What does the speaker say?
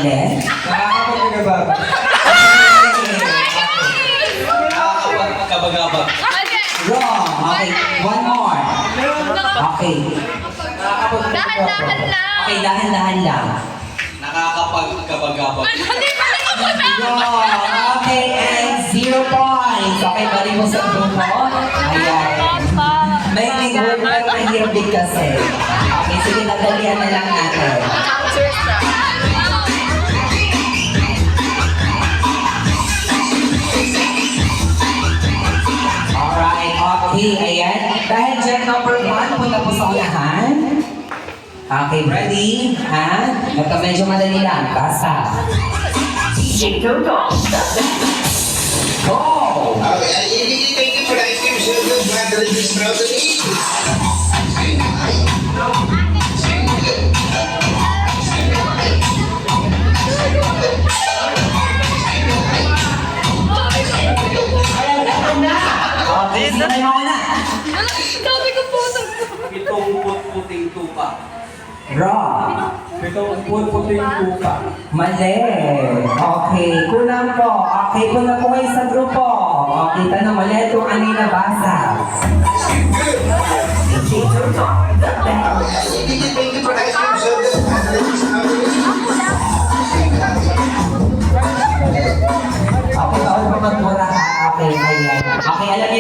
Mali? Nakakapagkagabag. Nakakapagkabagabag. Wrong. Okay, one more. Okay. Dahan-dahan lang. Okay, dahan-dahan lang. Nakakapagkabagabag. Wrong. Okay, and 0 points. Okay, balik mo sa grupo. Ayan. May word pero mahirap din kasi. Okay, sige, nadalian na lang natin. Alright, okay, ayan. Dahil dyan, number 1, punta po sa unahan. Okay, ready? Ha? Ito medyo madali lang. Basa. Go! Thank you for the ice cream so good. My delicious brownie. Okay, sino na yung una? Sabi ko po. Pitong puting tupa. Wrong. Pitong puting tupa. Mali. Okay, kulang po. Okay, kulang po kayo sa grupo. Okay, tanong ulit kung ano yung nabasa. Thank you for the ice cream so good. My delicious brownie. Okay, bawal pa magmura ha. Okay, ayan. Okay, alam niyo